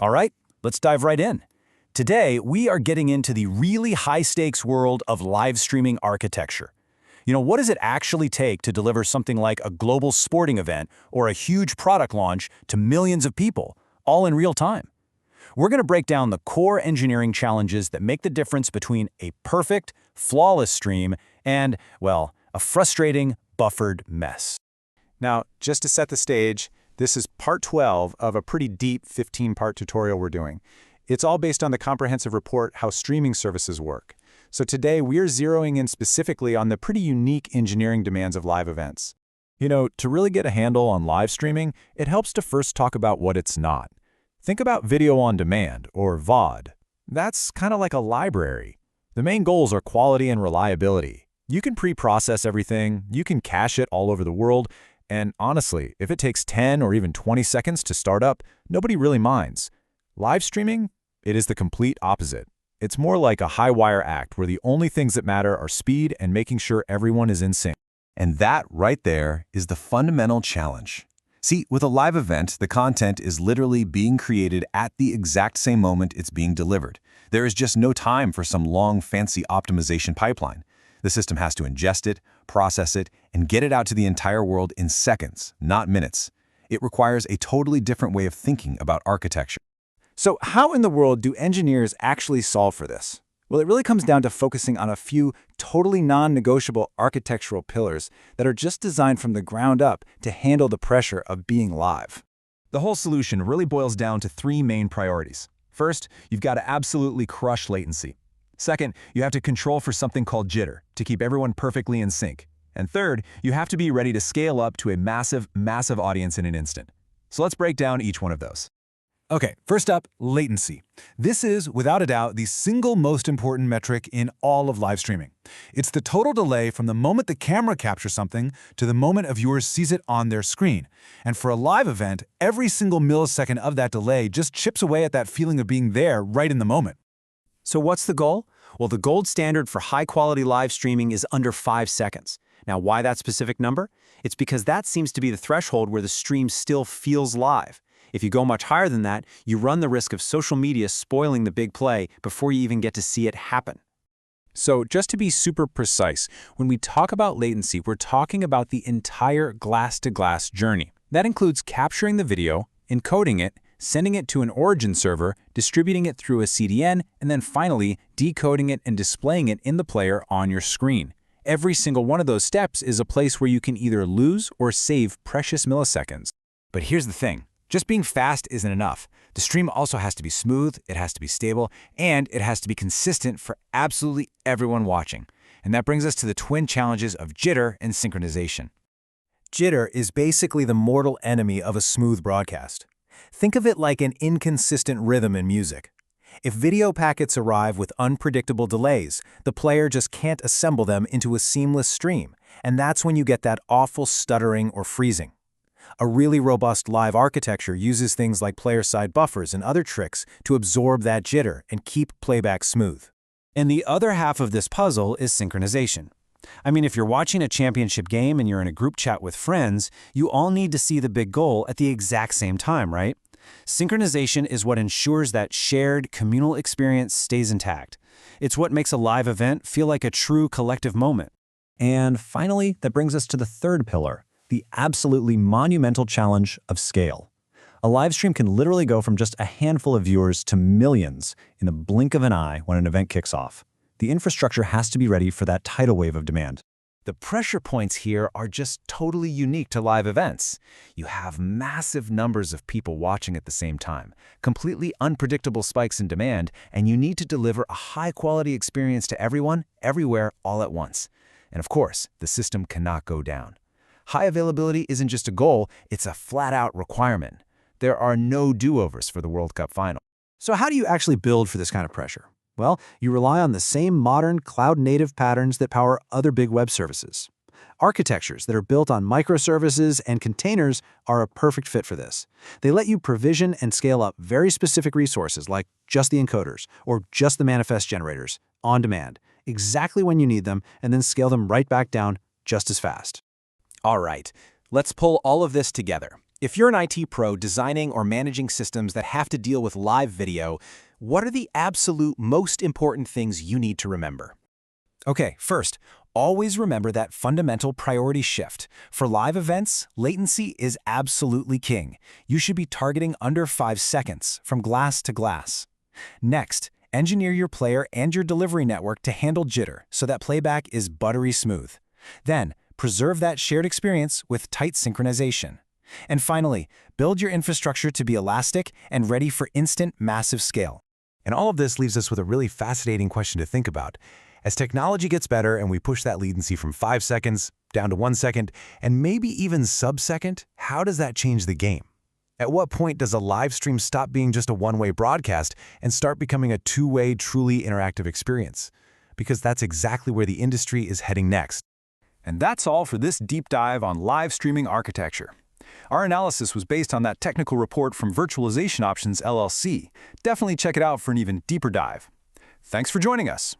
All right, let's dive right in. Today, we are getting into the really high-stakes world of live streaming architecture. What does it actually take to deliver something like a global sporting event or a huge product launch to millions of people, all in real time? We're going to break down the core engineering challenges that make the difference between a perfect, flawless stream and, well, a frustrating, buffered mess. Now, just to set the stage, this is part 12 of a pretty deep 15-part tutorial we're doing. It's all based on the comprehensive report, How Streaming Services Work. So today, we're zeroing in specifically on the pretty unique engineering demands of live events. To really get a handle on live streaming, it helps to first talk about what it's not. Think about video on demand, or VOD. That's kind of like a library. The main goals are quality and reliability. You can pre-process everything, you can cache it all over the world, and honestly, if it takes 10 or even 20 seconds to start up, nobody really minds. Live streaming? It is the complete opposite. It's more like a high-wire act where the only things that matter are speed and making sure everyone is in sync. And that right there is the fundamental challenge. See, with a live event, the content is literally being created at the exact same moment it's being delivered. There is just no time for some long, fancy optimization pipeline. The system has to ingest it, process it, and get it out to the entire world in seconds, not minutes. It requires a totally different way of thinking about architecture. So how in the world do engineers actually solve for this? Well, it really comes down to focusing on a few totally non-negotiable architectural pillars that are just designed from the ground up to handle the pressure of being live. The whole solution really boils down to three main priorities. First, you've got to absolutely crush latency. Second, you have to control for something called jitter to keep everyone perfectly in sync. And third, you have to be ready to scale up to a massive, massive audience in an instant. So let's break down each one of those. Okay, first up, latency. This is, without a doubt, the single most important metric in all of live streaming. It's the total delay from the moment the camera captures something to the moment a viewer sees it on their screen. And for a live event, every single millisecond of that delay just chips away at that feeling of being there right in the moment. So what's the goal? Well, the gold standard for high-quality live streaming is under 5 seconds. Now, why that specific number? It's because that seems to be the threshold where the stream still feels live. If you go much higher than that, you run the risk of social media spoiling the big play before you even get to see it happen. So just to be super precise, when we talk about latency, we're talking about the entire glass-to-glass journey. That includes capturing the video, encoding it, sending it to an origin server, distributing it through a CDN, and then finally decoding it and displaying it in the player on your screen. Every single one of those steps is a place where you can either lose or save precious milliseconds. But here's the thing. Just being fast isn't enough. The stream also has to be smooth, it has to be stable, and it has to be consistent for absolutely everyone watching. And that brings us to the twin challenges of jitter and synchronization. Jitter is basically the mortal enemy of a smooth broadcast. Think of it like an inconsistent rhythm in music. If video packets arrive with unpredictable delays, the player just can't assemble them into a seamless stream, and that's when you get that awful stuttering or freezing. A really robust live architecture uses things like player-side buffers and other tricks to absorb that jitter and keep playback smooth. And the other half of this puzzle is synchronization. I mean, if you're watching a championship game and you're in a group chat with friends, you all need to see the big goal at the exact same time, right? Synchronization is what ensures that shared communal experience stays intact. It's what makes a live event feel like a true collective moment. And finally, that brings us to the third pillar, the absolutely monumental challenge of scale. A live stream can literally go from just a handful of viewers to millions in the blink of an eye when an event kicks off. The infrastructure has to be ready for that tidal wave of demand. The pressure points here are just totally unique to live events. You have massive numbers of people watching at the same time, completely unpredictable spikes in demand, and you need to deliver a high-quality experience to everyone, everywhere, all at once. And of course, the system cannot go down. High availability isn't just a goal, it's a flat-out requirement. There are no do-overs for the World Cup final. So how do you actually build for this kind of pressure? Well, you rely on the same modern cloud-native patterns that power other big web services. Architectures that are built on microservices and containers are a perfect fit for this. They let you provision and scale up very specific resources like just the encoders or just the manifest generators on demand, exactly when you need them, and then scale them right back down just as fast. All right, let's pull all of this together. If you're an IT pro designing or managing systems that have to deal with live video, what are the absolute most important things you need to remember? Okay, first, always remember that fundamental priority shift. For live events, latency is absolutely king. You should be targeting under 5 seconds from glass to glass. Next, engineer your player and your delivery network to handle jitter so that playback is buttery smooth. Then, preserve that shared experience with tight synchronization. And finally, build your infrastructure to be elastic and ready for instant, massive scale. And all of this leaves us with a really fascinating question to think about. As technology gets better and we push that latency from 5 seconds down to 1 second, and maybe even sub-second, how does that change the game? At what point does a live stream stop being just a one-way broadcast and start becoming a two-way, truly interactive experience? Because that's exactly where the industry is heading next. And that's all for this deep dive on live streaming architecture. Our analysis was based on that technical report from Virtualization Options LLC. Definitely check it out for an even deeper dive. Thanks for joining us.